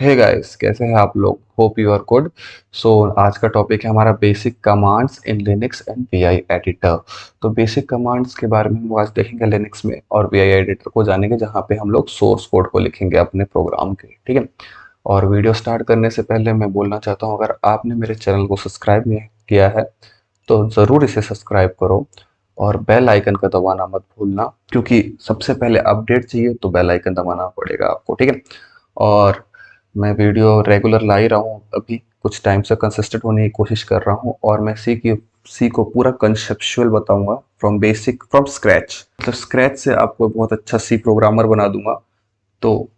Hey guys, कैसे हैं आप लोग? Hope you are good. So आज का टॉपिक है हमारा basic commands in Linux and VI editor. तो बेसिक कमांड्स के बारे में हम आज देखेंगे लिनक्स में, और वीआई एडिटर को जानेंगे जहाँ पे हम लोग सोर्स कोड को लिखेंगे अपने प्रोग्राम के। ठीक है। और वीडियो स्टार्ट करने से पहले मैं बोलना चाहता हूँ, अगर आपने मेरे चैनल को सब्सक्राइब नहीं किया है तो ज़रूर इसे सब्सक्राइब करो और बेल आइकन का दबाना मत भूलना, क्योंकि सबसे पहले अपडेट चाहिए तो बेल आइकन दबाना पड़ेगा आपको। ठीक है। और मैं वीडियो रेगुलर ला ही रहा हूँ, अभी कुछ टाइम से कंसिस्टेंट होने की कोशिश कर रहा हूँ, और मैं सी को पूरा कंसेप्चुअल बताऊंगा फ्रॉम बेसिक, फ्रॉम स्क्रैच। मतलब स्क्रैच से आपको बहुत अच्छा सी प्रोग्रामर बना दूंगा। तो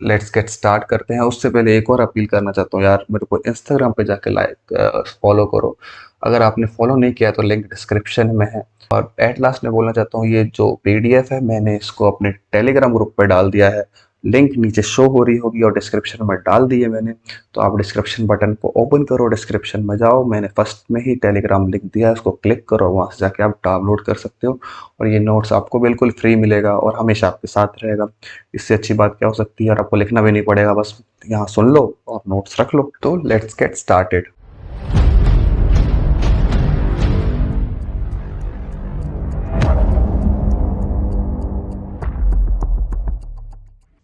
लेट्स गेट स्टार्ट करते हैं। उससे पहले एक और अपील करना चाहता हूँ यार, मेरे को इंस्टाग्राम पे जाके लाइक फॉलो करो। अगर आपने फॉलो नहीं किया तो लिंक डिस्क्रिप्शन में है। और एट लास्ट मैं बोलना चाहता हूँ, ये जो पीडीएफ है मैंने इसको अपने टेलीग्राम ग्रुप पर डाल दिया है। लिंक नीचे शो हो रही होगी और डिस्क्रिप्शन में डाल दी है मैंने। तो आप डिस्क्रिप्शन बटन को ओपन करो, डिस्क्रिप्शन में जाओ, मैंने फर्स्ट में ही टेलीग्राम लिंक दिया है, उसको क्लिक करो, वहाँ से जाके आप डाउनलोड कर सकते हो। और ये नोट्स आपको बिल्कुल फ्री मिलेगा और हमेशा आपके साथ रहेगा। इससे अच्छी बात क्या हो सकती है? और आपको लिखना भी नहीं पड़ेगा, बस यहाँ सुन लो और नोट्स रख लो। तो लेट्स गेट स्टार्टेड।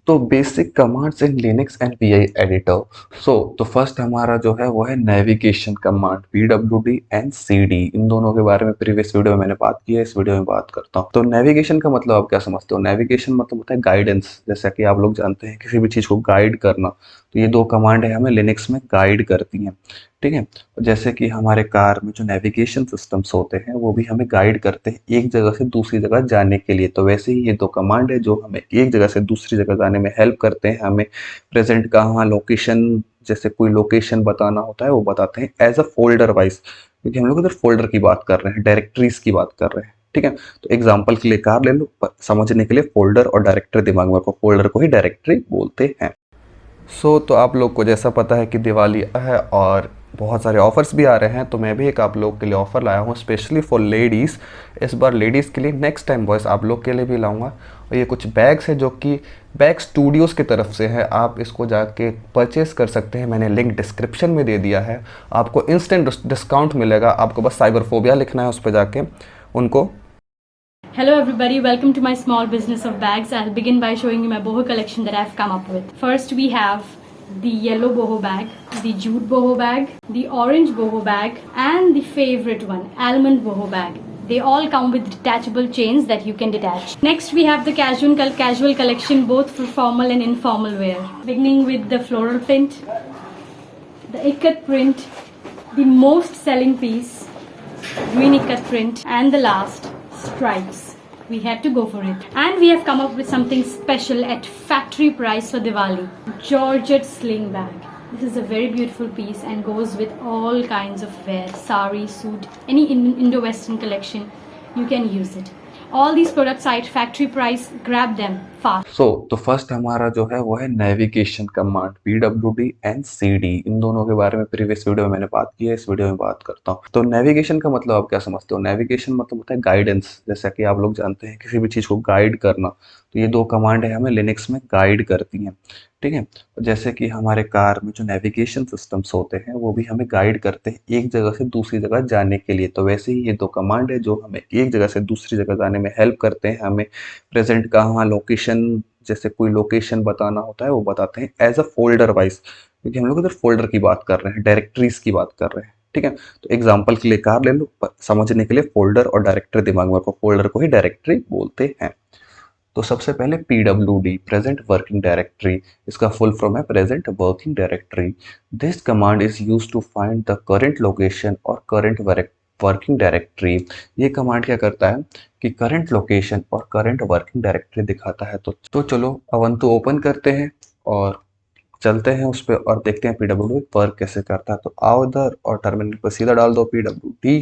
तो basic commands in Linux and VI editor. तो फर्स्ट हमारा जो है वो है navigation command, pwd and cd। इन दोनों के बारे में प्रीवियस वीडियो में मैंने बात की है, इस वीडियो में बात करता हूँ। तो नेविगेशन का मतलब आप क्या समझते हो? नेविगेशन मतलब होता है गाइडेंस। जैसा कि आप लोग जानते हैं, किसी भी चीज को गाइड करना। तो ये दो कमांड है, हमें लिनक्स में गाइड करती हैं। ठीक है। जैसे कि हमारे कार में जो नेविगेशन सिस्टम्स होते हैं वो भी हमें गाइड करते हैं एक जगह से दूसरी जगह जाने के लिए। तो वैसे ही ये दो कमांड है जो हमें एक जगह से दूसरी जगह जाने में हेल्प करते हैं। हमें प्रेजेंट कहाँ, लोकेशन, जैसे कोई लोकेशन बताना होता है वो बताते हैं एज अ फोल्डर वाइज, क्योंकि हम लोग इधर फोल्डर की बात कर रहे हैं, डायरेक्टरीज की बात कर रहे हैं। ठीक है। तो एग्जाम्पल के लिए कार ले लो, समझने के लिए फोल्डर और डायरेक्टरी दिमाग में रखो, फोल्डर को ही डायरेक्टरी बोलते हैं। तो आप लोग को जैसा पता है कि दिवाली है और बहुत सारे ऑफर्स भी आ रहे हैं, तो मैं भी एक आप लोग के लिए ऑफ़र लाया हूँ स्पेशली फॉर लेडीज़। इस बार लेडीज़ के लिए, नेक्स्ट टाइम बॉयज़ आप लोग के लिए भी लाऊंगा। और ये कुछ बैग्स हैं जो कि बैग स्टूडियोज़ की तरफ से है, आप इसको जाके परचेस कर सकते हैं। मैंने लिंक डिस्क्रिप्शन में दे दिया है। आपको इंस्टेंट डिस्काउंट मिलेगा, आपको बस साइबरफोबिया लिखना है उस पर जाके उनको। Hello everybody, welcome to my small business of bags. I'll begin by showing you my boho collection that I've come up with. First we have the yellow boho bag, the jute boho bag, the orange boho bag, and the favorite one, almond boho bag. They all come with detachable chains that you can detach. Next we have the casual collection, both for formal and informal wear. Beginning with the floral print, the ikat print, the most selling piece, green ikat print, and the last, stripes. We had to go for it. And we have come up with something special at factory price for Diwali. Georgette sling bag. This is a very beautiful piece and goes with all kinds of wear, sari, suit, any Indo-Western collection, you can use it. All these products are at factory price, grab them fast. तो first हमारा जो है वो है navigation command, pwd and cd। इन दोनों के बारे में प्रीवियस वीडियो में मैंने बात की है, इस वीडियो में बात करता हूँ। तो नेविगेशन का मतलब आप क्या समझते हो? नेविगेशन मतलब होता है गाइडेंस। जैसा कि आप लोग जानते हैं, किसी भी चीज को गाइड करना। तो ये दो कमांड है, हमें लिनक्स में गाइड करती हैं। ठीक है। जैसे कि हमारे कार में जो नेविगेशन सिस्टम्स होते हैं वो भी हमें गाइड करते हैं एक जगह से दूसरी जगह जाने के लिए। तो वैसे ही ये दो कमांड है जो हमें एक जगह से दूसरी जगह जाने में हेल्प करते हैं। हमें प्रेजेंट कहाँ, लोकेशन, जैसे कोई लोकेशन बताना होता है वो बताते हैं एज अ फोल्डर वाइज, क्योंकि हम लोग इधर फोल्डर की बात कर रहे हैं, डायरेक्टरीज की बात कर रहे हैं। ठीक है। तो एग्जाम्पल के लिए कार ले लो, समझने के लिए फोल्डर और डायरेक्टरी दिमाग में रखो, फोल्डर को ही डायरेक्टरी बोलते हैं। तो सबसे पहले pwd, प्रेजेंट वर्किंग डायरेक्टरी। इसका फुल फॉर्म है present working directory. This command is use to find the current location और करंट वर्किंग डायरेक्टरी। ये कमांड क्या करता है कि करंट लोकेशन और करंट वर्किंग डायरेक्टरी दिखाता है। तो चलो अवंतु ओपन करते हैं और चलते हैं उस पर और देखते हैं pwd वर्क कैसे करता है। तो आओ इधर और टर्मिनल पर सीधा डाल दो pwd,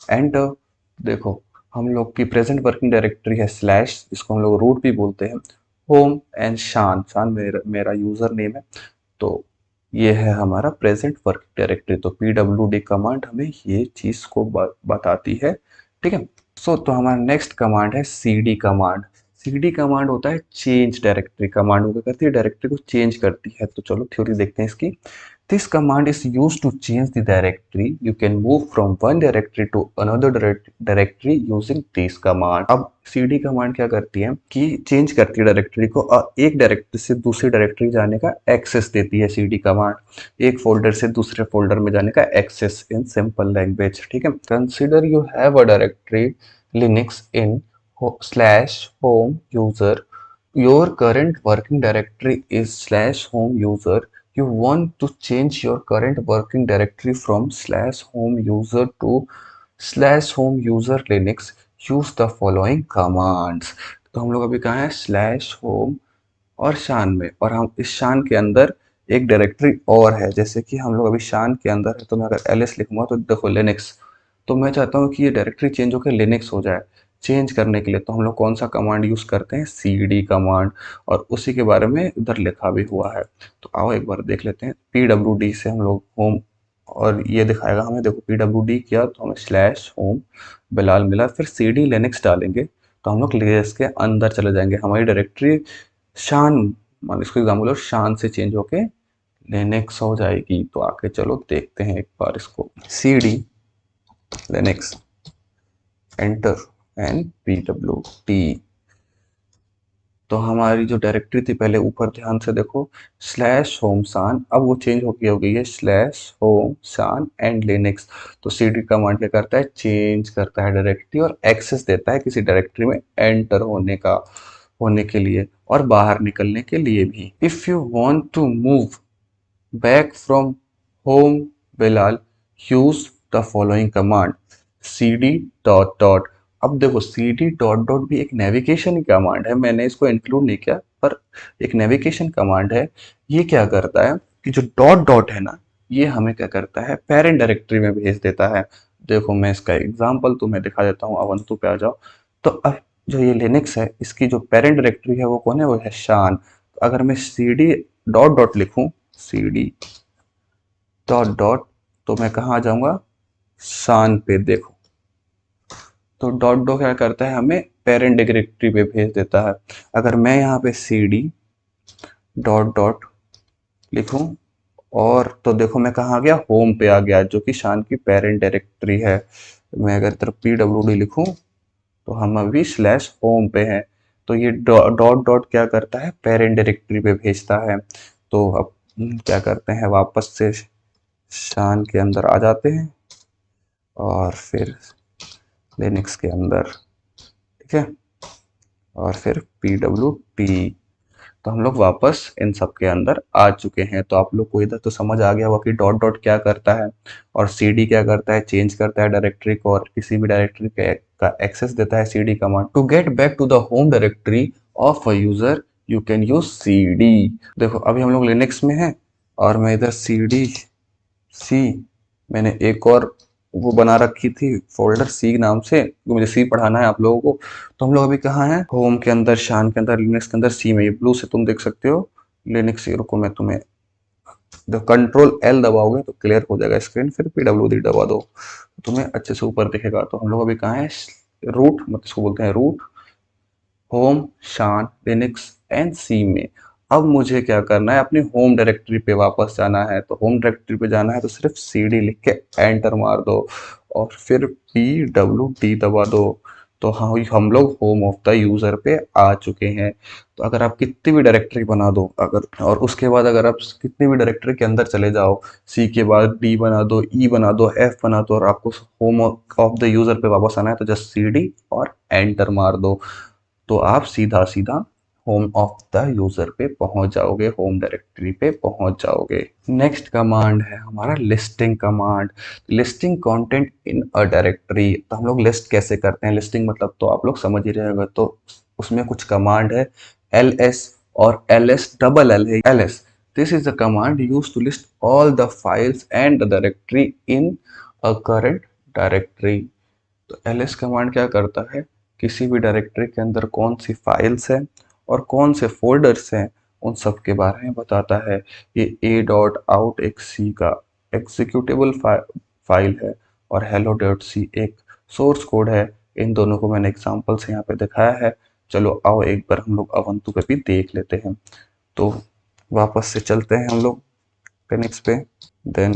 एंटर। देखो, हम लोग की प्रेजेंट वर्किंग डायरेक्टरी है स्लैश, इसको हम लोग रूट भी बोलते हैं, होम एंड शान, शान मेरा यूजर नेम है। तो ये है हमारा प्रेजेंट वर्किंग डायरेक्टरी। तो pwd कमांड हमें ये चीज को बताती है। ठीक है। तो हमारा नेक्स्ट कमांड है cd कमांड। cd कमांड होता है चेंज डायरेक्टरी कमांड, वो क्या करती है, डायरेक्टरी को चेंज करती है। तो चलो थ्योरी देखते हैं इसकी। This command is used to change the directory. You can move from one directory to another directory using this command. अब cd कमांड क्या करती है कि चेंज करती है डायरेक्टरी को और एक डायरेक्टरी से दूसरी डायरेक्टरी जाने का एक्सेस देती है cd कमांड, एक फोल्डर से दूसरे फोल्डर में जाने का एक्सेस इन सिंपल लैंग्वेज। ठीक है, consider you have a directory Linux in /home user. Your current working directory is /home user. You want to change your current working directory from /home user to /home user Linux. Use the following commands. तो हम लोग अभी कहाँ हैं, /home और शान में, और हम इस शान के अंदर एक डायरेक्टरी और है। जैसे कि हम लोग अभी शान के अंदर है, तो मैं अगर ls लिखूंगा तो देखो लिनक्स, तो मैं चाहता हूँ कि ये डायरेक्टरी चेंज होकर लिनक्स हो जाए। चेंज करने के लिए तो हम लोग कौन सा कमांड यूज़ करते हैं, cd कमांड, और उसी के बारे में इधर लिखा भी हुआ है। तो आओ एक बार देख लेते हैं। pwd से हम लोग होम, और ये दिखाएगा हमें, देखो pwd किया तो हमें /home बिलाल मिला, फिर cd लिनक्स डालेंगे तो हम लोग लिनक्स के अंदर चले जाएंगे। हमारी डायरेक्टरी शान, मान इसको एग्जाम्पल और शान से चेंज होके लिनक्स हो जाएगी। तो आके चलो देखते हैं एक बार इसको। cd Linux enter and pwd, तो हमारी जो डायरेक्टरी थी पहले ऊपर ध्यान से देखो /home शान, अब वो चेंज हो गई है /home शान एंड लिनक्स। तो cd कमांड क्या करता है, चेंज करता है डायरेक्टरी और एक्सेस देता है किसी डायरेक्टरी में एंटर होने के लिए और बाहर निकलने के लिए भी। If you want to move back from home बिलाल, use the following command cd dot dot. अब देखो cd डॉट डॉट भी एक नेविगेशन कमांड है, मैंने इसको इंक्लूड नहीं किया पर एक नेविगेशन कमांड है। ये क्या करता है कि जो डॉट डॉट है ना, ये हमें क्या करता है, पेरेंट डायरेक्टरी में भेज देता है। देखो मैं इसका एग्जांपल तुम्हें दिखा देता हूँ, अवंतु पे आ जाओ। तो अब जो ये लिनक्स है इसकी जो पेरेंट डायरेक्टरी है वो कौन है, वो है शान। तो अगर मैं cd डॉट डॉट लिखूं, cd डॉट डॉट, तो मैं कहाँ आ जाऊंगा, शान पे। देखो तो डॉट डॉट क्या करता है, हमें पेरेंट डायरेक्टरी पे भेज देता है। अगर मैं यहाँ पे cd डॉट डॉट लिखूं और तो देखो मैं कहाँ आ गया, होम पे आ गया, जो कि शान की पेरेंट डायरेक्टरी है। मैं अगर तरफ pwd लिखूं तो हम अभी /home पे हैं। तो ये डॉट डॉट क्या करता है, पेरेंट डायरेक्टरी पे भेजता है। तो अब क्या करते हैं, वापस से शान के अंदर आ जाते हैं और फिर लिनक्स के अंदर, ठीक है, और फिर pwd। तो हम लोग वापस इन सब के अंदर आ चुके हैं। तो आप लोग को इधर तो समझ आ गया होगा कि डॉट डॉट क्या करता है और cd क्या करता है, चेंज करता है डायरेक्टरी को और किसी भी डायरेक्टरी का एक्सेस देता है cd command. To get back to the home directory of a user you can use cd। देखो अभी हम लोग लिनक्स में हैं और मैं इधर cd सी, मैंने एक और वो बना रखी थी फोल्डर सी नाम से, क्योंकि मुझे सी पढ़ाना है आप लोगों को। तो हम लोग अभी कहाँ हैं, होम के अंदर, शान के अंदर, लिनक्स के अंदर, सी में। ये ब्लू से तुम देख सकते हो लिनक्स। रुको मैं तुम्हें, जब कंट्रोल एल दबाओगे तो क्लियर हो जाएगा स्क्रीन, फिर pwd दबा दो तुम्हें अच्छे से ऊपर दिखेगा। तो हम लोग अभी कहाँ हैं, रूट, मतलब इसको बोलते हैं रूट, होम, शान, लिनक्स एंड सी में। अब मुझे क्या करना है, अपनी होम डायरेक्टरी पे वापस जाना है। तो होम डायरेक्टरी पे जाना है तो सिर्फ cd लिख के एंटर मार दो और फिर pwd दबा दो। तो हाँ, हम लोग होम ऑफ द यूजर पे आ चुके हैं। तो अगर आप कितनी भी डायरेक्टरी बना दो, अगर और उसके बाद अगर आप कितनी भी डायरेक्टरी के अंदर चले जाओ, सी के बाद डी बना दो, ई बना दो, एफ बना दो, और आपको होम ऑफ द यूजर पे वापस आना है तो जस्ट cd और एंटर मार दो। तो आप सीधा सीधा होम ऑफ द यूजर पे पहुंच जाओगे, होम डायरेक्टरी पे पहुंच जाओगे। नेक्स्ट कमांड है हमारा listing command. Listing content in a directory. तो हम लोग लिस्ट कैसे करते हैं, लिस्टिंग मतलब तो आप लोग समझ ही रहे होंगे। तो उसमें कुछ कमांड है, ls और ls डबल l है। ls, this is the command used to list all the files and the directory in a current directory। तो ls कमांड क्या करता है, किसी भी डायरेक्टरी के अंदर कौन सी फाइल्स हैं और कौन से फोल्डर्स हैं उन सब के बारे में बताता है। ये a.out एक सी का एग्जीक्यूटेबल फाइल है और hello.c एक सोर्स कोड है। इन दोनों को मैंने एग्जांपल से यहाँ पे दिखाया है चलो आओ एक बार हम लोग अवंतु पे भी देख लेते हैं। तो वापस से चलते हैं हम लोग लिनक्स पे, देन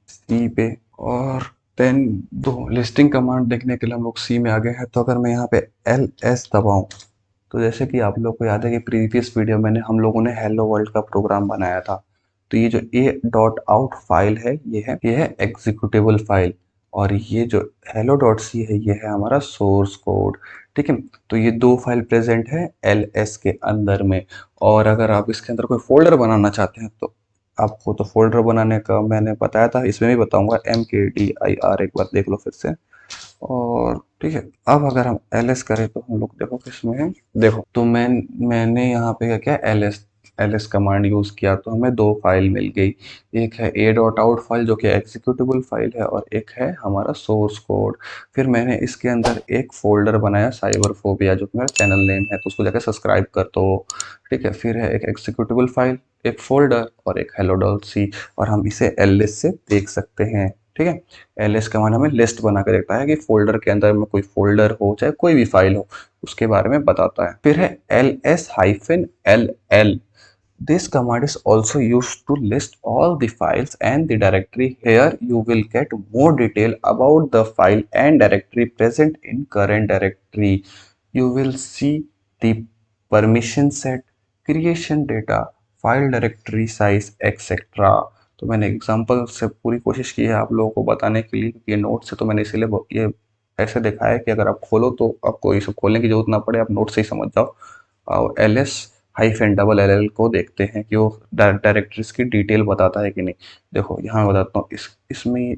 सी पे, और देन दो लिस्टिंग कमांड देखने के लिए हम लोग सी में आ गए हैं। तो अगर मैं यहाँ पे एल एस दबाऊँ, तो जैसे कि आप लोग को याद है कि प्रीवियस वीडियो में हम लोगों ने हेलो वर्ल्ड का प्रोग्राम बनाया था। तो ये जो ए डॉट आउट फाइल है ये है एग्जीक्यूटेबल फाइल, और ये जो हेलो डॉट सी है ये है हमारा सोर्स कोड। ठीक है, तो ये दो फाइल प्रेजेंट है एल एस के अंदर में। और अगर आप इसके अंदर कोई फोल्डर बनाना चाहते हैं तो आपको तो फोल्डर बनाने का मैंने बताया था, इसमें भी बताऊंगा, MKDIR एक बार देख लो फिर से। और ठीक है, अब अगर हम ls करें तो हम लोग देखो किसमें है। देखो तो मैंने यहाँ पे क्या किया, ls कमांड यूज किया तो हमें दो फाइल मिल गई। एक है a डॉट आउट फाइल जो कि एग्जीक्यूटेबल फाइल है, और एक है हमारा सोर्स कोड। फिर मैंने इसके अंदर एक फोल्डर बनाया साइबर फोबिया, जो कि मेरा चैनल नेम है, तो उसको जाकर सब्सक्राइब कर दो। ठीक है, फिर है एक एग्जीक्यूटेबल फाइल, एक फोल्डर और एक हेलो डॉट सी, और हम इसे ls से देख सकते हैं। ठीक है, ls कमांड हमें लिस्ट बना के देता है कि फोल्डर के अंदर में कोई फोल्डर हो चाहे कोई भी फाइल हो, उसके बारे में बताता है। फिर है ls-ll। This command is also used to list all the files and the directory. Here you will get more detail about the file and directory present in current directory. You will see the permission set, creation data, file directory size, etc. तो मैंने example से पूरी कोशिश की है आप लोगों को बताने के लिए, क्योंकि ये नोट से तो मैंने इसीलिए ये ऐसे दिखाया है कि अगर आप खोलो तो आपको ये सब खोलने की जरूरत ना पड़े, आप नोट से ही समझ जाओ। और ls-LL को देखते हैं कि वो डायरेक्टरीज की डिटेल बताता है कि नहीं। देखो यहाँ मैं बताता हूँ, इसमें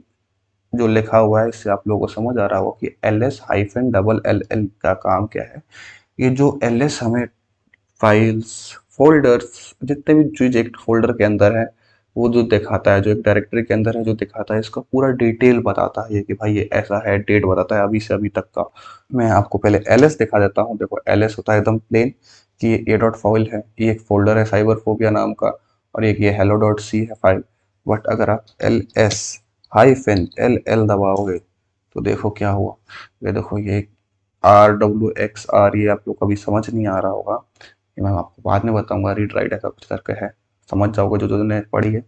जो लिखा हुआ है इससे आप लोगों को समझ आ रहा होगा कि ls-LL का काम क्या है। ये जो ls हमें फाइल्स, फोल्डर्स, जितने भी चीज एक फोल्डर के अंदर है वो जो दिखाता है, जो एक डायरेक्टरी के अंदर है जो दिखाता है, इसका पूरा डिटेल बताता है ये कि भाई ये ऐसा है, डेट बताता है अभी से अभी तक का। मैं आपको पहले ls दिखा देता हूँ। देखो ls होता है एकदम प्लेन कि ये ए डॉट फाइल है, ये एक फोल्डर है साइबर फोबिया नाम का, और एक ये हेलो डॉट सी है फाइल। बट अगर आप ls-ll दबाओगे तो देखो क्या हुआ। ये देखो ये RWXR, ये आप लोग को अभी समझ नहीं आ रहा होगा, ये मैं आपको बाद में बताऊंगा, रीड राइट ऐसा कुछ करके है, समझ जाओगे जो जो ने पढ़ी है।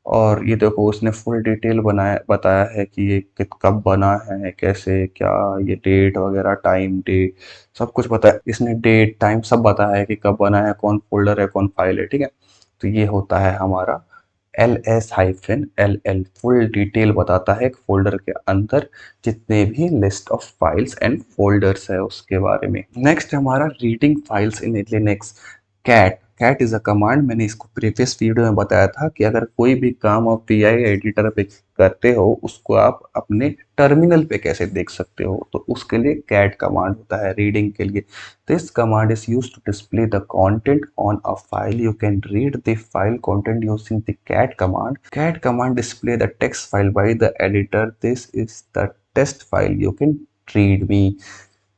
और ये देखो उसने फुल डिटेल बनाया बताया है कि ये कब बना है, कैसे क्या, ये डेट वगैरह, टाइम डेट सब कुछ बताया इसने, डेट टाइम सब बताया है कि कब बना है, कौन फोल्डर है, कौन फाइल है। ठीक है, तो ये होता है हमारा ls-ll, फुल डिटेल बताता है एक फोल्डर के अंदर जितने भी list of files and folders है उसके बारे में। नेक्स्ट हमारा reading files in Linux. Cat is a command, मैंने इसको प्रीवियस वीडियो में बताया था कि अगर कोई भी काम आप पीआई एडिटर पे करते हो उसको आप अपने टर्मिनल पे कैसे देख सकते हो, तो उसके लिए कैट कमांड होता है रीडिंग के लिए। This command is used to display the content on a file. You can read the file content using the cat command. Cat command display the text file by the editor. This is the text file you can read me.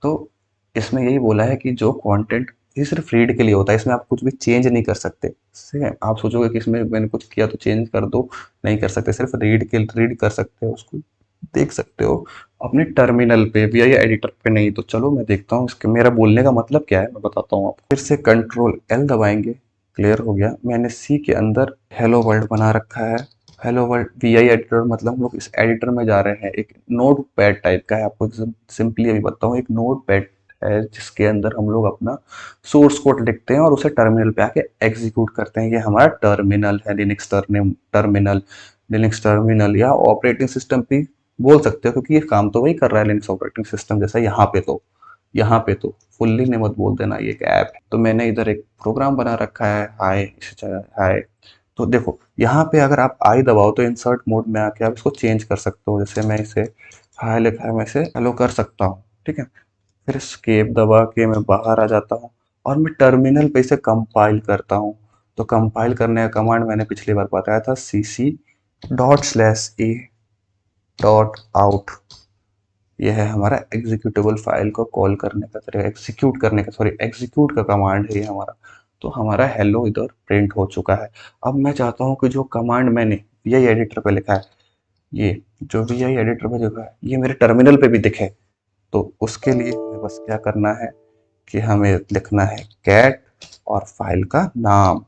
तो इसमें यही बोला है कि जो content ये सिर्फ read के लिए होता है, इसमें आप कुछ भी चेंज नहीं कर सकते। ठीक है, आप सोचोगे कि इसमें मैंने कुछ किया तो चेंज कर दो, नहीं कर सकते, सिर्फ रीड कर सकते हो, उसको देख सकते हो अपने टर्मिनल पे, वीआई एडिटर पे नहीं। तो चलो मैं देखता हूँ इसके मेरा बोलने का मतलब क्या है, मैं बताता हूँ आपको। फिर से कंट्रोल एल दबाएंगे, क्लियर हो गया। मैंने सी के अंदर हेलो वर्ल्ड बना रखा है। हेलो वर्ल्ड वीआई एडिटर मतलब हम लोग इस एडिटर में जा रहे हैं, एक नोट पैड टाइप का है, आपको सिंपली अभी बताऊँ, एक नोट पैड है जिसके अंदर हम लोग अपना सोर्स कोड लिखते हैं और उसे टर्मिनल पे आके एग्जीक्यूट करते हैं। ये हमारा टर्मिनल है, टर्मिनल, लिनक्स टर्मिनल, या ऑपरेटिंग सिस्टम भी बोल सकते हो, क्योंकि ये काम तो वही कर रहा है लिनक्स ऑपरेटिंग सिस्टम जैसा। यहाँ पे तो फुल्ली ने मत बोल देना, ये एक ऐप है। तो मैंने इधर एक प्रोग्राम बना रखा है, हाय। तो देखो यहाँ पे अगर आप आई दबाओ तो इंसर्ट मोड में आके आप इसको चेंज कर सकते हो। जैसे मैं इसे हाय लिखा है, मैं इसे हेलो कर सकता हूँ। ठीक है, फिर एस्केप दबा के मैं बाहर आ जाता हूँ और मैं टर्मिनल पे इसे कंपाइल करता हूँ। तो कंपाइल करने का कमांड मैंने पिछली बार बताया था, cc/a.out। यह है हमारा एग्जीक्यूटेबल फाइल को कॉल करने का तरीका, एग्जीक्यूट का कमांड है ये हमारा। तो हमारा हेलो इधर प्रिंट हो चुका है। अब मैं चाहता हूँ कि जो कमांड मैंने वी एडिटर पे लिखा है, ये जो वी एडिटर पे लिखा है ये मेरे टर्मिनल पे भी दिखे। तो उसके लिए हमें बस क्या करना है, कि हमें लिखना है कैट और फाइल का नाम,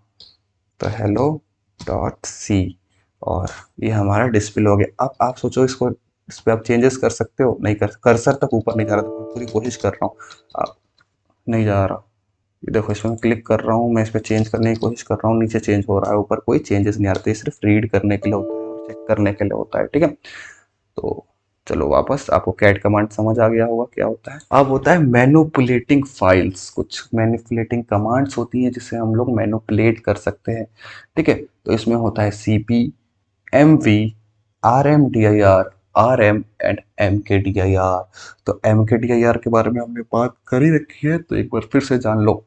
तो हेलो डॉट सी, और ये हमारा डिस्प्ले हो गया। अब आप सोचो इसको, इस पर आप चेंजेस कर सकते हो, नहीं कर, कर्सर तक ऊपर नहीं जा रहा था, पूरी कोशिश कर रहा हूँ, नहीं जा रहा। ये देखो इसमें क्लिक कर रहा हूँ मैं, इस पर चेंज करने की कोशिश कर रहा हूँ, नीचे चेंज हो रहा है, ऊपर कोई चेंजेस नहीं आ रहे। तो ये सिर्फ रीड करने के लिए होता है और चेक करने के लिए होता है, ठीक है। तो चलो वापस, आपको कैट कमांड समझ आ गया होगा क्या होता है। अब होता है मैनिपुलेटिंग फाइल्स। कुछ मैनिपुलेटिंग कमांड्स होती हैं जिससे हम लोग मैनिपुलेट कर सकते हैं, ठीक है। तो इसमें होता है CP, MV, RMDIR, RM and MKDIR। तो MKDIR के बारे में हमने बात कर ही रखी है, तो एक बार फिर से जान लो।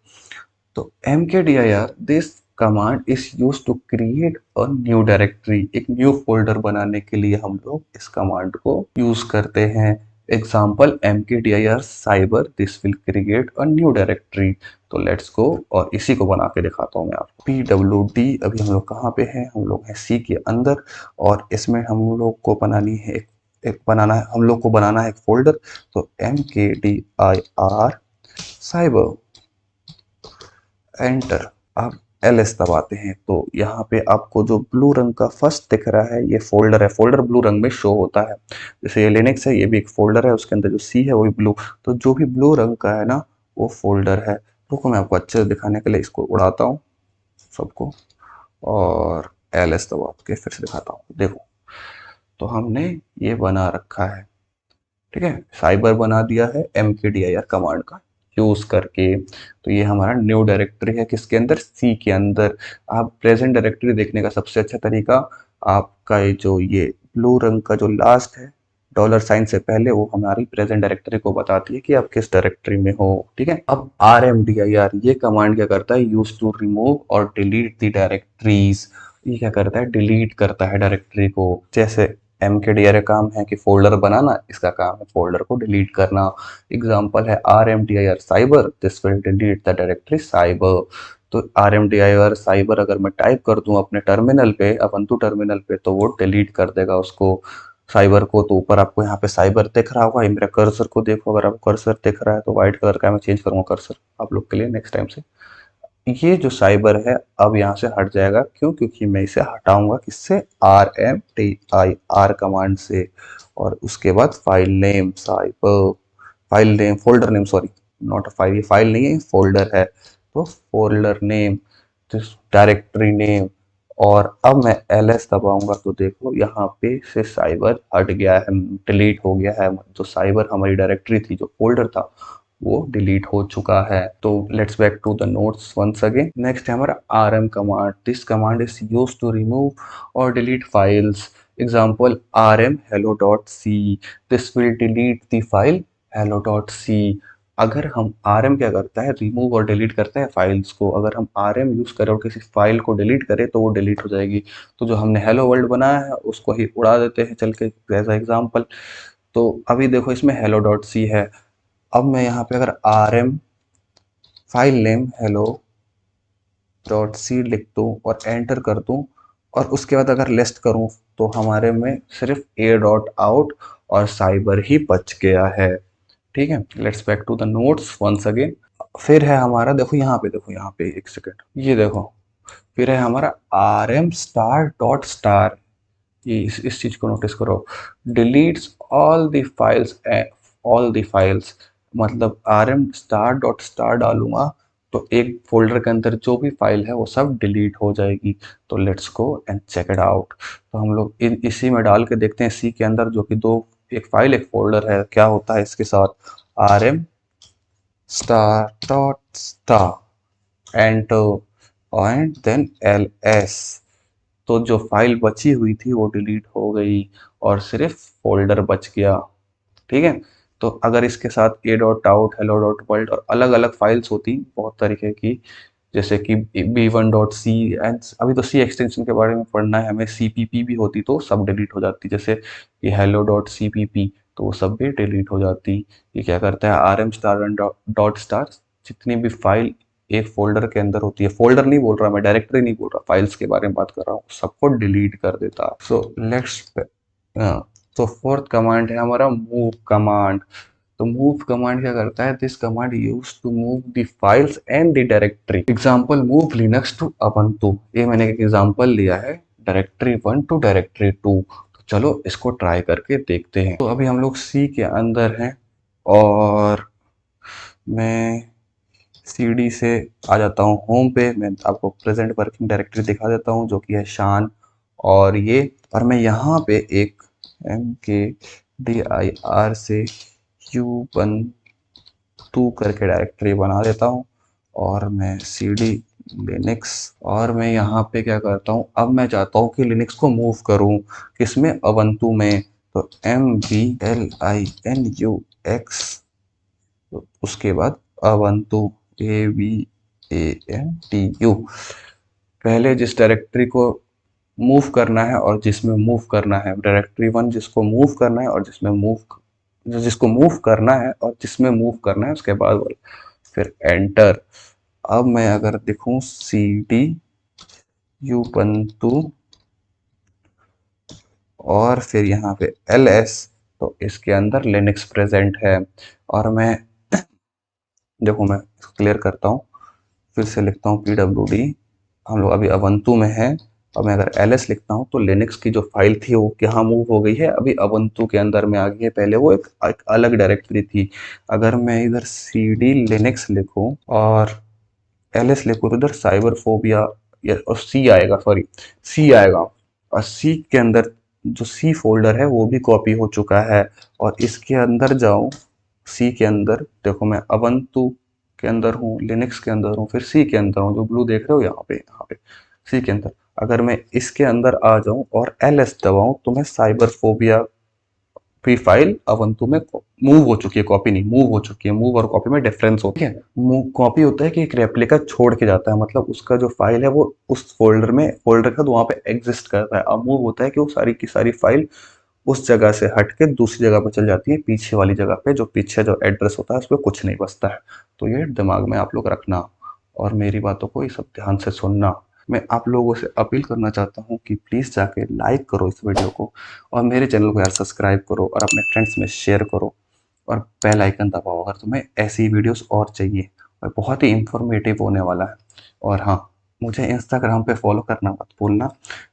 तो MKDIR, this command is use to create a new directory. एक न्यू फोल्डर बनाने के लिए हम लोग इस कमांड को यूज करते हैं। Example MKDIR cyber, this will create a new directory. तो लेट्स गो, और इसी को बना के दिखाता हूँ मैं आपको। PWD, अभी हम लोग कहाँ पे हैं, हम लोग हैं सी के अंदर, और इसमें हम लोग को बनानी है एक बनाना है, हम लोग को बनाना है एक फोल्डर। तो MKDIR साइबर, एंटर। आप LS दबाते हैं तो यहाँ पे आपको जो ब्लू रंग का फर्स्ट दिख रहा है, ये फोल्डर है। फोल्डर ब्लू रंग में शो होता है, जैसे ये लिनक्स है, ये भी एक फोल्डर है, उसके अंदर जो सी है वो भी ब्लू। तो जो भी ब्लू रंग का है ना, वो फोल्डर है। रुको मैं आपको अच्छे से दिखाने के लिए इसको उड़ाता हूँ सबको, और LS दबा के फिर से दिखाता हूँ। देखो, तो हमने ये बना रखा है, ठीक है, साइबर बना दिया है MKDIR कमांड का यूज करके। तो ये हमारा न्यू डायरेक्टरी है, किसके अंदर, सी के अंदर। आप प्रेजेंट डायरेक्टरी देखने का सबसे अच्छा तरीका, आपका ये जो ये ब्लू रंग का जो लास्ट है डॉलर साइन से पहले, वो हमारी प्रेजेंट डायरेक्टरी को बताती है कि आप किस डायरेक्टरी में हो, ठीक है। अब RMDIR ये कमांड क्या करता है, यूज टू रिमूव और डिलीट द डायरेक्टरीज। ये क्या करता है, डिलीट करता है डायरेक्टरी को। जैसे MKDIR काम है कि फोल्डर बनाना, इसका काम है फोल्डर को डिलीट करना। एग्जाम्पल है RMDIR cyber, this will delete the directory cyber. तो RMDIR साइबर अगर मैं टाइप कर दूं अपने टर्मिनल पे, अवंतु टर्मिनल पे, तो वो डिलीट कर देगा उसको, साइबर को। तो ऊपर आपको यहाँ पे साइबर दिख रहा होगा, ये मेरा कर्सर को देखो, अगर आपको कर्सर दिख रहा है तो व्हाइट कलर का, मैं चेंज करूंगा कर्सर आप लोग के लिए नेक्स्ट टाइम से। ये जो साइबर है अब यहाँ से हट जाएगा, क्यों, क्योंकि मैं इसे हटाऊंगा किससे, RMDIR कमांड से। और उसके बाद file name cyber, file name, folder name, sorry, not a file, ये फाइल नहीं है, फोल्डर है। तो फोल्डर नेम, डायरेक्टरी नेम, और अब मैं LS दबाऊंगा तो देखो यहाँ पे से साइबर हट गया है, डिलीट हो गया है। जो साइबर हमारी डायरेक्टरी थी, जो फोल्डर था, वो डिलीट हो चुका है। तो let's back to the notes once again. Next है हमारा RM command. This command is used to remove और delete files. Example RM hello.c, this will delete the file hello.c। अगर हम RM क्या करता है, रिमूव और डिलीट करता है फाइल्स को। अगर हम RM यूज करें और किसी फाइल को डिलीट करें तो वो डिलीट हो जाएगी। तो जो हमने हेलो वर्ल्ड बनाया है उसको ही उड़ा देते हैं चल के, एज एग्जाम्पल। तो अभी देखो इसमें hello.c है। अब मैं यहाँ पे अगर RM फाइल नेम hello.c लिख दूँ और एंटर कर दूँ, और उसके बाद अगर लिस्ट करूँ, तो हमारे में सिर्फ a.out और साइबर ही बच गया है, ठीक है। Let's back to the notes once again. फिर है हमारा, देखो यहाँ पे, देखो यहाँ पे, एक सेकेंड, ये देखो, फिर है हमारा RM*.star। ये इस चीज को नोटिस करो, डिलीट्स ऑल द फाइल्स। मतलब RM*.star डालूंगा तो एक फोल्डर के अंदर जो भी फाइल है वो सब डिलीट हो जाएगी। तो let's go and check it out. तो हम लोग इसी में डाल के देखते हैं, सी के अंदर, जो कि दो, एक फाइल एक फोल्डर है, क्या होता है इसके साथ, RM*.star एंड देन LS। तो जो फाइल बची हुई थी वो डिलीट हो गई और सिर्फ फोल्डर बच गया, ठीक है। तो अगर इसके साथ a.out, hello.world और अलग अलग फाइल्स होती बहुत तरीके की, जैसे कि b1.c, एंड अभी तो सी एक्सटेंशन के बारे में पढ़ना है हमें, CPP भी होती तो सब डिलीट हो जाती, जैसे कि hello.cpp, तो वो सब भी डिलीट हो जाती। ये क्या करता है, RM*.star जितनी भी फाइल एक फोल्डर के अंदर होती है, फोल्डर नहीं बोल रहा मैं, डायरेक्टरी नहीं बोल रहा, फाइल्स के बारे में बात कर रहा हूँ, सबको डिलीट कर देता। सो लेट्स, तो फोर्थ कमांड है हमारा मूव कमांड। तो मूव कमांड क्या करता है, this command use to move the files and the directory. Example move Linux to ubuntu, ये मैंने एक एग्जांपल लिया है डायरेक्टरी 1 टू डायरेक्टरी 2। तो चलो इसको ट्राई करके देखते हैं। तो अभी हम लोग सी के अंदर हैं और मैं सीडी से आ जाता हूँ होम पे। मैं आपको प्रेजेंट वर्किंग डायरेक्टरी दिखा देता हूँ जो कि है शान और ये, और मैं यहाँ पे एक mkdir से ubuntu करके डायरेक्टरी बना देता हूँ और मैं cd लिनक्स, और मैं यहाँ पे क्या करता हूँ, अब मैं चाहता हूँ कि लिनक्स को मूव करूँ किसमें, ubuntu में। तो mvlinux, तो उसके बाद ubuntu AVANTU, पहले जिस डायरेक्टरी को मूव करना है और जिसमें मूव करना है, डायरेक्टरी 1 जिसको मूव करना है और जिसको मूव करना है और जिसमें मूव करना है, उसके बाद फिर एंटर। अब मैं अगर देखूं cd ubuntu और फिर यहाँ पे ls, तो इसके अंदर लिनक्स प्रेजेंट है। और मैं देखो मैं इसको क्लियर करता हूँ, फिर से लिखता हूँ pwd, हम लोग अभी ubuntu में हैं। अब मैं अगर ls लिखता हूँ तो लिनक्स की जो फाइल थी वो यहाँ मूव हो गई है, अभी ubuntu के अंदर में आ गई है, पहले वो एक अलग डायरेक्टरी थी। अगर मैं इधर cd लिनक्स लिखूँ और ls लिखूँ तो इधर साइबर फोबिया और सी आएगा, सॉरी सी आएगा, और सी के अंदर जो सी फोल्डर है वो भी कॉपी हो चुका है। और इसके अंदर जाऊं, सी के अंदर देखो मैं ubuntu के अंदर हूँ, लिनक्स के अंदर हूँ, फिर सी के अंदर हूँ, जो ब्लू देख रहे हो यहाँ पे सी के अंदर। अगर मैं इसके अंदर आ जाऊं और ls दबाऊं तो मैं साइबर फोबिया की फाइल ubuntu में मूव हो चुकी है, कॉपी नहीं मूव हो चुकी है। मूव और कॉपी में डिफरेंस होता है। मूव कॉपी होता है कि एक रेप्लिका छोड़ के जाता है, मतलब उसका जो फाइल है वो उस फोल्डर में, फोल्डर का तो वहाँ पे एग्जिस्ट करता है। अब मूव होता है कि वो सारी की सारी फाइल उस जगह से हट के दूसरी जगह पर चल जाती है, पीछे वाली जगह पे, जो पीछे जो एड्रेस होता है उस पर कुछ नहीं बचता है। तो ये दिमाग में आप लोग रखना और मेरी बातों को ये सब ध्यान से सुनना। मैं आप लोगों से अपील करना चाहता हूँ कि प्लीज़ जाके लाइक करो इस वीडियो को और मेरे चैनल को यार सब्सक्राइब करो और अपने फ्रेंड्स में शेयर करो और बेल आइकन दबाओ अगर तुम्हें ऐसी वीडियोस और चाहिए, और बहुत ही इंफॉर्मेटिव होने वाला है। और हाँ, मुझे इंस्टाग्राम पे फॉलो करना मत भूलना,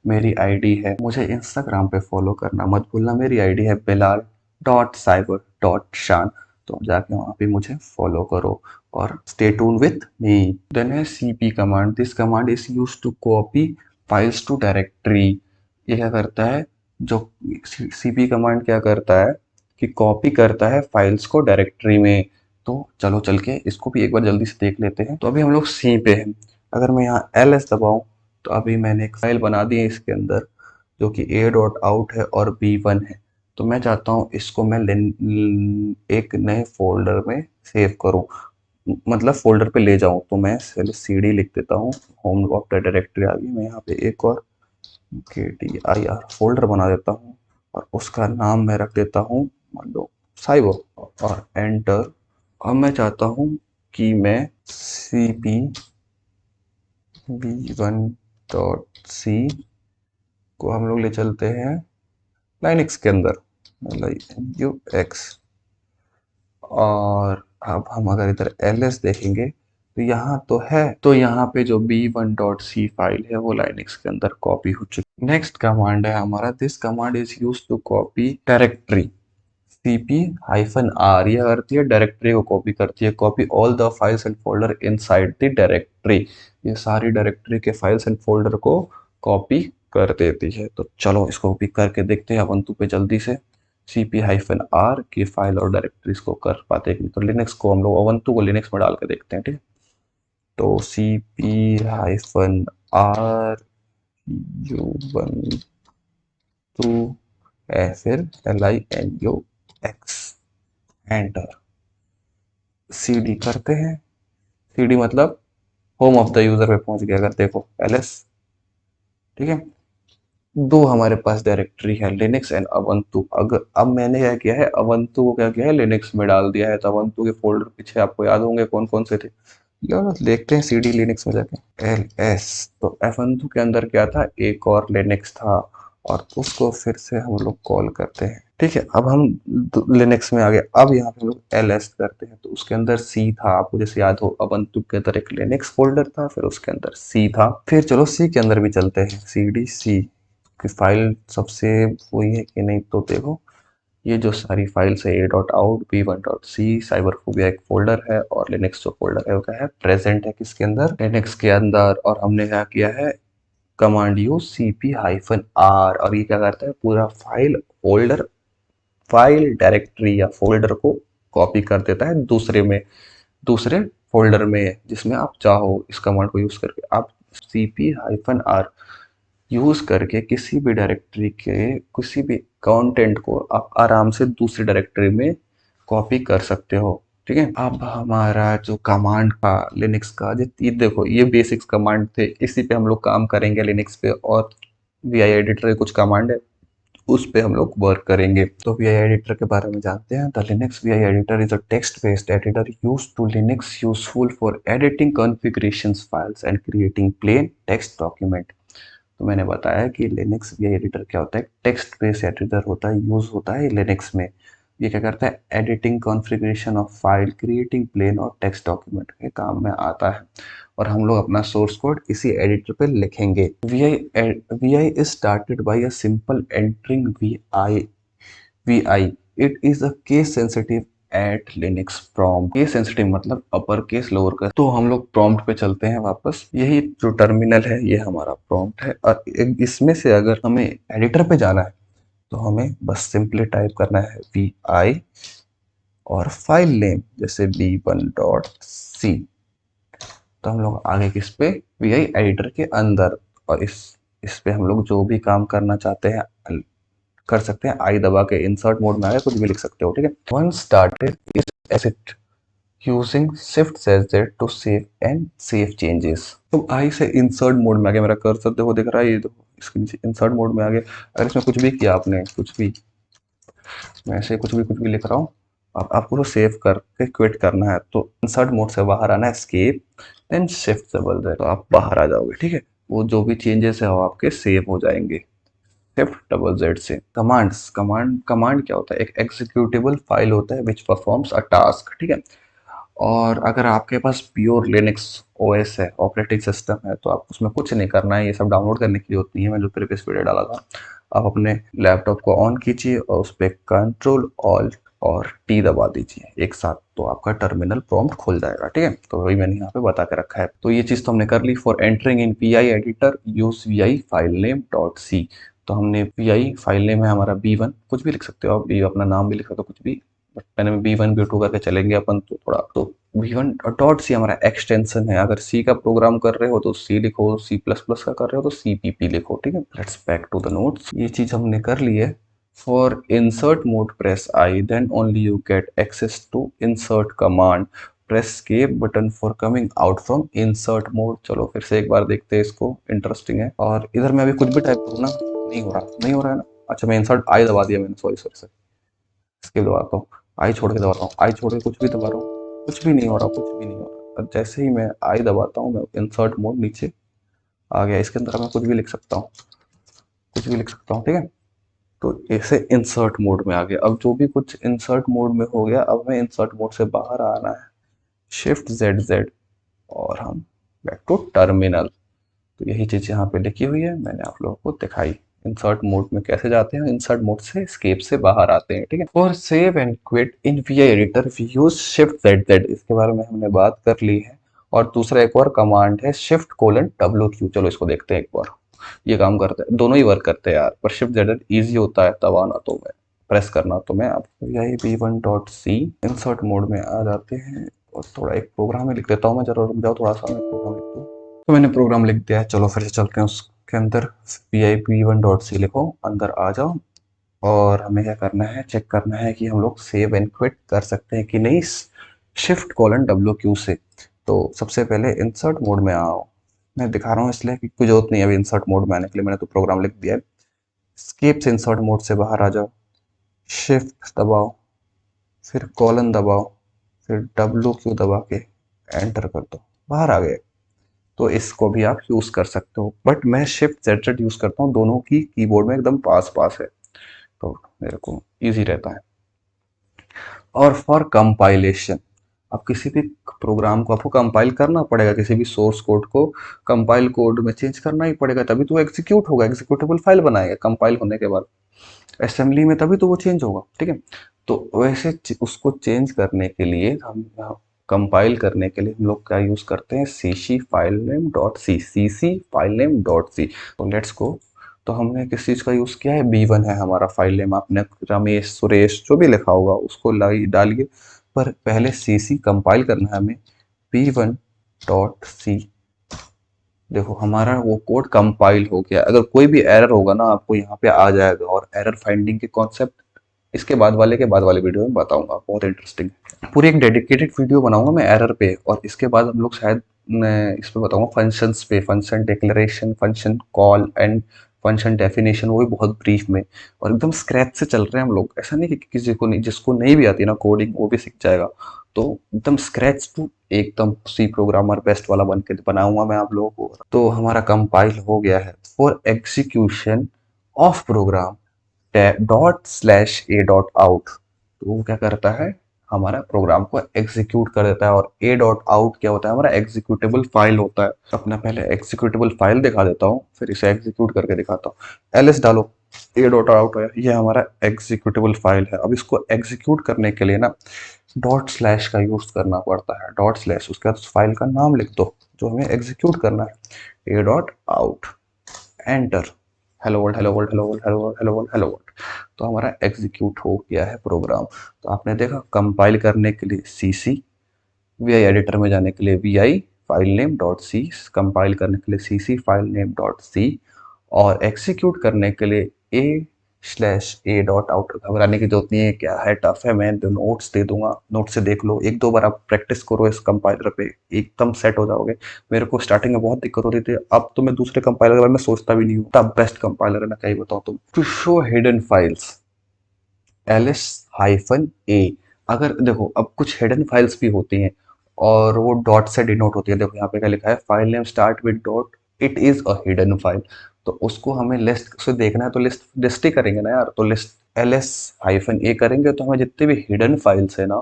मेरी आईडी है, मुझे इंस्टाग्राम पे फॉलो करना मत भूलना, मेरी आईडी है bilal.cyber.shan। तो जाके वहाँ पे मुझे फॉलो करो और stay tune with me. Then है cp command, this command is used to copy files to directory. ये क्या करता है, जो cp कमांड क्या करता है कि कॉपी करता है फाइल्स को डायरेक्टरी में। तो चलो चल के इसको भी एक बार जल्दी से देख लेते हैं। तो अभी हम लोग सी पे हैं, अगर मैं यहाँ ls दबाऊं तो अभी मैंने एक फाइल बना दी है इसके अंदर जो कि a.out है और b1 है। तो मैं चाहता हूँ इसको मैं एक नए फोल्डर में सेव करूँ, मतलब फोल्डर पे ले जाऊँ। तो मैं पहले cd लिख देता हूँ, होम ऑफ द डायरेक्टरी आ गई, मैं यहाँ पे एक और kdir फोल्डर बना देता हूँ और उसका नाम मैं रख देता हूँ मान लो साइबर और एंटर। अब मैं चाहता हूँ कि मैं cpv1.c को हम लोग ले चलते हैं लाइनक्स के अंदर, linux। और अब हम अगर इधर ls देखेंगे तो यहाँ तो है, तो यहाँ पे जो b1.c फाइल है वो लाइनक्स के अंदर कॉपी हो चुकी। नेक्स्ट कमांड है हमारा, this command is use to copy directory cp-r, यह करती है डायरेक्टरी को कॉपी करती है, copy all the files and folder inside the directory. ये सारी डायरेक्टरी के फाइल्स एंड फोल्डर को कॉपी कर देती है। तो चलो इसको कॉपी करके देखते हैं ubuntu पे जल्दी से। cp-r की फाइल और डायरेक्टरीज को कर पाते हैं, तो लिनक्स को हम लोग ubuntu को लिनक्स में डाल के देखते हैं, ठीक है। तो cp-r ubuntu फिर linux एंटर, cd करते हैं, cd मतलब होम ऑफ द यूजर पे पहुंच गया। अगर देखो ls, ठीक है, दो हमारे पास डायरेक्टरी है लिनक्स एंड ubuntu। अगर अब मैंने क्या किया है, ubuntu को क्या किया है लिनक्स में डाल दिया है। तो ubuntu के फोल्डर पीछे आपको याद होंगे कौन कौन से थे, देखते हैं cd लिनक्स में जाके ls। तो ubuntu के अंदर क्या था, एक और लिनक्स था और उसको फिर से हम लोग कॉल करते हैं ठीक है, अब हम लिनक्स में आ गए। अब यहाँ पे हम लोग ls करते हैं, तो उसके अंदर c था, आपको जैसे याद हो ubuntu के अंदर एक लिनक्स फोल्डर था, फिर उसके अंदर c था। फिर चलो c के अंदर भी चलते हैं, cd c की फाइल सबसे वही है कि नहीं, तो देखो ये जो सारी फाइल्स है a.out b1.c साइबरफोबिया एक फोल्डर है, और लिनक्स जो फोल्डर है वो क्या है, प्रेजेंट है किसके अंदर, लिनक्स के अंदर। और हमने क्या किया है, कमांड यूज cp-r, और ये क्या करता है, पूरा फाइल डायरेक्टरी या फोल्डर को कॉपी कर देता है दूसरे फोल्डर में जिसमें आप चाहो। इस कमांड को यूज करके आप cp-r यूज करके किसी भी डायरेक्टरी के किसी भी कंटेंट को आप आराम से दूसरी डायरेक्टरी में कॉपी कर सकते हो। ठीक है, अब हमारा जो कमांड का लिनक्स का ये देखो, ये बेसिक्स कमांड थे, इसी पे हम लोग काम करेंगे लिनक्स पे। और वी आई एडिटर कुछ कमांड है, उस पे हम लोग वर्क करेंगे। तो वी आई एडिटर के बारे में जानते हैं। The Linux V I editor is a text based editor used to Linux, useful for editing configurations files and creating plain text document. तो मैंने बताया कि लिनक्स वी आई एडिटर क्या होता है, टेक्स्ट बेस्ड एडिटर होता है, यूज होता है लिनक्स में। ये क्या करता है, editing configuration of file, creating plain और टेक्स्ट डॉक्यूमेंट के काम में आता है। और हम लोग अपना सोर्स कोड इसी एडिटर पे लिखेंगे। V I is started by a simple entering V I. It is a case sensitive at Linux prompt. Case sensitive मतलब अपर केस लोअर केस। तो हम लोग प्रॉम्प्ट पे चलते हैं वापस। यही जो टर्मिनल है ये हमारा प्रॉम्प्ट है, और इसमें से अगर हमें एडिटर पे जाना है तो हमें बस सिंपली टाइप करना है वी आई और फाइल नेम जैसे b1.c। तो हम लोग आगे किस पे, वी आई एडिटर के अंदर। और इस पे हम लोग जो भी काम करना चाहते हैं कर सकते हैं। आई दबा के इंसर्ट मोड में आए कुछ भी लिख सकते हो। ठीक है, one started is acid using shift Z to save and save changes. तो आई से इंसर्ट मोड में आ गया, मेरा कर्सर देखो दिख रहा है, ये देखो इसके नीचे इंसर्ट मोड में आ गया। अगर इसमें कुछ भी किया आपने, कुछ भी, मैं ऐसे कुछ भी लिख रहा हूँ, आपको तो सेव करके क्विट करना है, तो इंसर्ट मोड से बाहर आना है, escape then shift double Z, तो आप बाहर आ जाओगे। ठीक है, वो जो भी चेंजेस है वो आपके सेव हो जाएंगे शिफ्ट डबल जेड से। कमांड क्या होता है, एक एग्जीक्यूटेबल फाइल होता है विच परफॉर्म्स अ टास्क। ठीक है, और अगर आपके पास प्योर लिनक्स ओएस है, ऑपरेटिंग सिस्टम है, तो आप उसमें कुछ नहीं करना है, ये सब डाउनलोड करने के लिए होती है, मैं जो प्रीवियस वीडियो डाला था। आप अपने लैपटॉप को ऑन कीजिए और उस पर कंट्रोल ऑल्ट और टी दबा दीजिए एक साथ, तो आपका टर्मिनल प्रॉम्प्ट खुल जाएगा। ठीक है, तो वही मैंने यहाँ पे बता के रखा है। तो ये चीज़ तो हमने कर ली। For entering in V I editor use V I file name dot C. तो हमने वी आई फाइल नेम है हमारा b1, कुछ भी लिख सकते हो आप, अपना नाम भी लिख सकते हो, कुछ भी, बट पहले में b1 b2 करके चलेंगे अपन, तो थोड़ा तो v1 डॉट सी हमारा एक्सटेंशन है। अगर सी का प्रोग्राम कर रहे हो तो सी लिखो, सी प्लस प्लस का कर रहे हो तो CPP लिखो। ठीक है, let's back to the notes. ये चीज हमने कर ली है। For insert mode press I, then only you get access to insert command. Press escape button for coming out from insert mode. चलो फिर से एक बार देखते हैं इसको, इंटरेस्टिंग है। और इधर मैं अभी कुछ भी टाइप करूँ ना, नहीं हो रहा है ना। अच्छा, मैं इंसर्ट आई दबा दिया मैंने, सॉरी सॉरी सॉरी, स्किप दबाता हूँ, आई छोड़ के दबाता हूँ, आई छोड़ के कुछ भी दबा रहा हूँ, कुछ भी नहीं हो रहा, कुछ भी नहीं हो रहा। और जैसे ही मैं आई दबाता हूँ, मैं इंसर्ट मोड नीचे आ गया, इसके अंदर मैं कुछ भी लिख सकता हूँ, कुछ भी लिख सकता हूँ। ठीक है, तो ऐसे इंसर्ट मोड में आ गया। अब जो भी कुछ इंसर्ट मोड में हो गया, अब हमें इंसर्ट मोड से बाहर आना है, शिफ्ट जेड जेड, और हम बैक टू टर्मिनल। तो यही चीज़ यहाँ पे लिखी हुई है, मैंने आप लोगों को दिखाई। इंसर्ट मोड में कैसे जाते हैं, इंसर्ट मोड से एस्केप से बाहर आते हैं। ठीक है, for save and quit in V I editor we use shift Z Z, इसके बारे में हमने बात कर ली है। और दूसरा एक और कमांड है शिफ्ट कोलन डब्ल्यू क्यू। चलो इसको देखते हैं एक बार, ये काम करते हैं, दोनों ही वर्क करते हैं यार, पर शिफ्ट जेड जेड ईजी होता है दबाना, तो मैं प्रेस करना, तो मैं आपको यही b1.c इंसर्ट मोड में आ जाते हैं। और थोड़ा एक प्रोग्राम ही लिख देता हूँ मैं, जरा रुक जाओ थोड़ा सा, मैं प्रोग्राम लिख दूँ। तो मैंने प्रोग्राम लिख दिया है, चलो फिर से चलते हैं उसके अंदर। pip1.c लिखो, अंदर आ जाओ, और हमें क्या करना है, चेक करना है कि हम लोग सेव एंड क्विट कर सकते हैं कि नहीं शिफ्ट कोलन डब्ल्यू क्यू से। तो सबसे पहले इंसर्ट मोड में आओ, मैं दिखा रहा हूँ इसलिए कि कोई जरूरत नहीं है अभी इंसर्ट मोड में आने के लिए, मैंने तो प्रोग्राम लिख दिया है। स्केप से इंसर्ट मोड से बाहर आ जाओ, शिफ्ट दबाओ, फिर कॉलन दबाओ, फिर डब्ल्यू क्यू दबा के एंटर कर दो, बाहर आ गए। तो इसको भी आप यूज कर सकते हो, बट मैं शिफ्ट जेड जेड यूज करता हूँ, दोनों की कीबोर्ड में एकदम पास पास है। तो मेरे को ईजी रहता है। और फॉर कंपाइलेशन, अब किसी भी प्रोग्राम को आपको कंपाइल करना पड़ेगा, किसी भी सोर्स कोड को कंपाइल कोड में चेंज करना ही पड़ेगा, तभी तो एग्जीक्यूट होगा, एग्जीक्यूटेबल फाइल बनाएगा कंपाइल होने के बाद असेंबली में, तभी तो वो चेंज होगा। ठीक है, तो वैसे उसको चेंज करने के लिए हम कंपाइल करने के लिए हम लोग क्या यूज करते हैं, cc filename dot C, cc filename dot C. तो लेट्स गो। तो हमने किस चीज़ का यूज़ किया है, B1 है हमारा फाइल नेम। आपने रमेश, सुरेश जो भी लिखा होगा उसको डालिए, पर पहले cc कंपाइल करना है हमें, B1 डॉट सी। देखो हमारा वो कोड कंपाइल हो गया। अगर कोई भी एरर होगा ना आपको यहाँ पे आ जाएगा, और एरर फाइंडिंग के कॉन्सेप्ट इसके बाद वाले वीडियो में बताऊंगा, बहुत इंटरेस्टिंग है। पूरी एक डेडिकेटेड वीडियो बनाऊंगा मैं एरर पे, और इसके बाद हम लोग शायद मैं इस पे बताऊंगा फंक्शंस पे, function declaration, function call and function definition, वो भी बहुत ब्रीफ में। और एकदम स्क्रैच से चल रहे हैं हम लोग, ऐसा नहीं कि किसी को नहीं, जिसको नहीं भी आती ना कोडिंग वो भी सीख जाएगा। तो एकदम स्क्रैच टू एकदम सी प्रोग्रामर बेस्ट वाला बन के बनाऊंगा मैं आप लोगों को। तो हमारा कंपाइल हो गया है। For execution of program dot slash A dot out, तो वो क्या करता है, हमारा प्रोग्राम को एग्जीक्यूट कर देता है। और ए डॉट आउट क्या होता है, हमारा एग्जीक्यूटेबल फाइल होता है। अपना पहले एग्जीक्यूटेबल फाइल दिखा देता हूँ, फिर इसे एग्जीक्यूट करके दिखाता हूँ। एल एस डालो, ए डॉट आउट है, ये हमारा एग्जीक्यूटेबल फाइल है। अब इसको एग्जीक्यूट करने के लिए ना डॉट स्लैश का यूज करना पड़ता है, डॉट स्लैश, उसके बाद उस फाइल का नाम लिख दो जो हमें एग्जीक्यूट करना है, ए dot out, enter, hello world, hello world, hello world, hello world, hello world, hello world. तो हमारा एग्जीक्यूट हो गया है प्रोग्राम। तो आपने देखा, कंपाइल करने के लिए cc, वी आई एडिटर में जाने के लिए vi file name dot C, compile करने के लिए cc file name dot C, और एग्जीक्यूट करने के लिए a slash A dot out. घबराने की जरूरत नहीं है, क्या है टफ है, मैं तो नोट्स दे दूंगा, नोट से देख लो, एक दो बार आप प्रैक्टिस करो इस कंपाइलर पे, एकदम सेट हो जाओगे। मेरे को स्टार्टिंग में बहुत दिक्कत होती थी, अब तो मैं दूसरे कंपाइलर के बारे में सोचता भी नहीं हूँ, तब बेस्ट कंपाइलर है, मैं क्या ही बताऊँ तुम। To show hidden files, ls hyphen A. अगर देखो अब कुछ हिडन फाइल्स भी होती हैं और वो डॉट से डिनोट होती है, देखो यहाँ पे क्या लिखा है, file name start with dot, it is a hidden file. तो उसको हमें लिस्ट से देखना है, तो लिस्ट लिस्ट ही करेंगे ना यार, तो लिस्ट ls हाइफन ए करेंगे तो हमें जितने भी हिडन फाइल्स है ना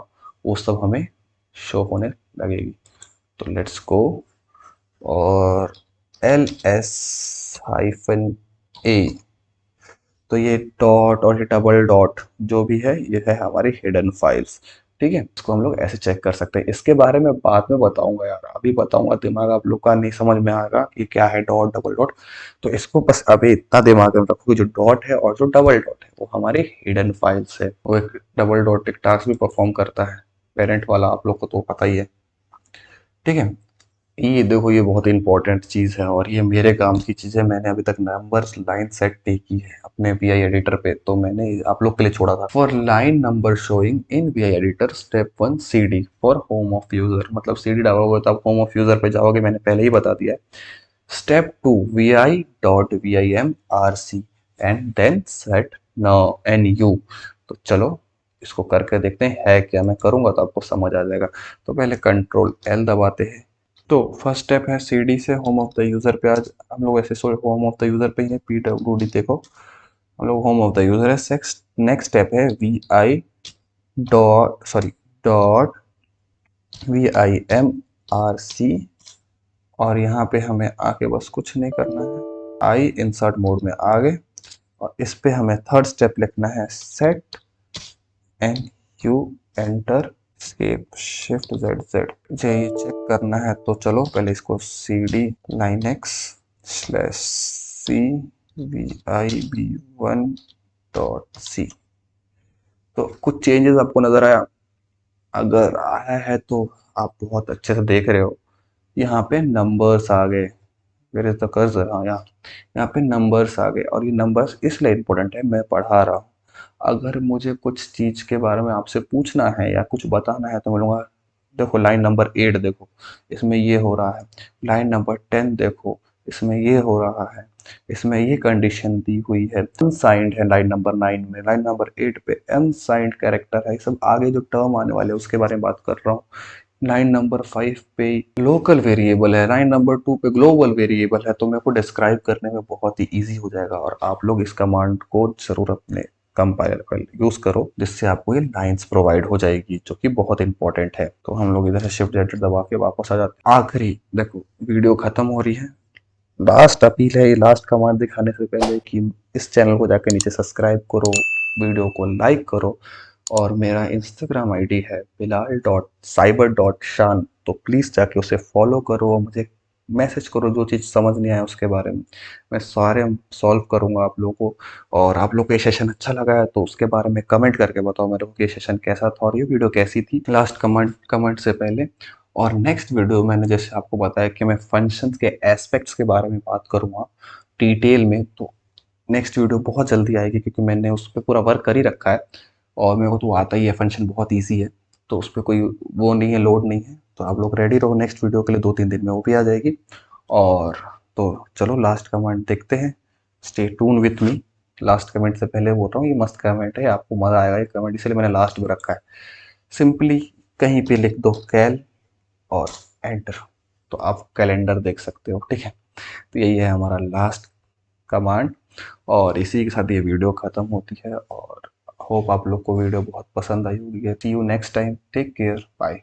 वो सब हमें शो होने लगेगी। तो लेट्स गो, और ls हाइफन ए, तो ये डॉट और ये डबल डॉट जो भी है ये है हमारी हिडन फाइल्स। ठीक है, इसको हम लोग ऐसे चेक कर सकते हैं। इसके बारे में बाद में बताऊंगा यार, अभी बताऊंगा, दिमाग आप लोग का नहीं समझ में आएगा कि क्या है डॉट डबल डॉट। तो इसको बस अभी इतना दिमाग में रखो कि जो डॉट है और जो डबल डॉट है वो हमारी हिडन फाइल्स है। वो एक डबल डॉट एक टास्क भी परफॉर्म करता है, पेरेंट वाला, आप लोग को तो पता ही है। ठीक है, ये देखो ये बहुत इंपॉर्टेंट चीज़ है, और ये मेरे काम की चीज़ है। मैंने अभी तक नंबर्स लाइन सेट नहीं की है अपने वी आई एडिटर पे, तो मैंने आप लोग के लिए छोड़ा था। For line number showing in V I editor, step 1 CD for home of user, मतलब CD डालोगे तो आप होम ऑफ यूजर पे जाओगे, मैंने पहले ही बता दिया है। Step 2 vi dot vim rc and then set nu। तो चलो इसको करके देखते हैं है क्या, मैं करूंगा तो आपको समझ आ जाएगा। तो पहले कंट्रोल L दबाते हैं। तो फर्स्ट स्टेप है CD से होम ऑफ द यूजर पे, आज हम लोग ऐसे होम ऑफ द यूजर पे ही है, PWD देखो हम लोग होम ऑफ द यूजर है। नेक्स्ट स्टेप है vi डॉट vim rc, और यहाँ पे हमें आके बस कुछ नहीं करना है, आई इंसर्ट मोड में आ गए, और इस पे हमें थर्ड स्टेप लिखना है, set N U enter escape shift Z Z, मुझे ये चेक करना है। तो चलो पहले इसको CD Linux slash C VIB1 dot C. तो कुछ चेंजेस आपको नजर आया, अगर आया है तो आप बहुत अच्छे से देख रहे हो। यहाँ पे नंबर्स आ गए, मेरे तो कर्सर, हाँ यहाँ यहाँ पे नंबर्स आ गए, और ये नंबर्स इसलिए इम्पोर्टेंट है, मैं पढ़ा रहा हूँ। अगर मुझे कुछ चीज़ के बारे में आपसे पूछना है या कुछ बताना है तो बोलूँगा, देखो लाइन नंबर 8 देखो, इसमें ये हो रहा है। लाइन नंबर 10 देखो, इसमें ये हो रहा है, इसमें ये कंडीशन दी हुई है। अनसाइंड है लाइन नंबर 9 में, लाइन नंबर 8 पे अनसाइंड कैरेक्टर है। ये सब आगे जो टर्म आने वाले हैं उसके बारे में बात कर रहा हूँ। लाइन नंबर 5 पे लोकल वेरिएबल है, लाइन नंबर 2 पे ग्लोबल वेरिएबल है। तो मेरे को डिस्क्राइब करने में बहुत ही ईजी हो जाएगा, और आप लोग इस कमांड को जरूर अपने कंपाइलर फाइल यूज़ करो, जिससे आपको ये लाइंस प्रोवाइड हो जाएगी, जो कि बहुत इंपॉर्टेंट है। तो हम लोग इधर से शिफ्ट Z दबा के वापस आ जाते हैं। आखिरी देखो, वीडियो खत्म हो रही है, लास्ट अपील है, ये लास्ट कमांड दिखाने से पहले कि इस चैनल को जाकर नीचे सब्सक्राइब करो, वीडियो को लाइक करो, और मेरा इंस्टाग्राम आईडी है bilal.cyber.shan, तो प्लीज़ जाके उसे फॉलो करो और मुझे मैसेज करो जो चीज़ समझ नहीं आया उसके बारे में, मैं सारे सॉल्व करूँगा आप लोगों को। और आप लोग को ये सेशन अच्छा लगा है तो उसके बारे में कमेंट करके बताओ मेरे को कि ये सेशन कैसा था और ये वीडियो कैसी थी, लास्ट कमेंट से पहले। और नेक्स्ट वीडियो मैंने जैसे आपको बताया कि मैं फंक्शंस के एस्पेक्ट्स के बारे में बात करूँगा डिटेल में, तो नेक्स्ट वीडियो बहुत जल्दी आएगी, क्योंकि मैंने उस पर पूरा वर्क कर ही रखा है और मेरे को तो आता ही है, फंक्शन बहुत ईजी है, तो उस पर कोई वो नहीं है, लोड नहीं है। तो आप लोग रेडी रहो, नेक्स्ट वीडियो के लिए 2-3 दिन में वो भी आ जाएगी। और तो चलो लास्ट कमेंट देखते हैं, stay tune with me. Last comment से पहले बोल रहा हूँ, ये मस्त कमेंट है, आपको मज़ा आएगा ये कमेंट, इसलिए मैंने लास्ट में रखा है। सिंपली कहीं पे लिख दो कैल और एंटर, तो आप कैलेंडर देख सकते हो, ठीक है। तो यही है हमारा लास्ट कमांड, और इसी के साथ ये वीडियो ख़त्म होती है। और होप आप लोग को वीडियो बहुत पसंद आई होगी। See you next time, take care, bye.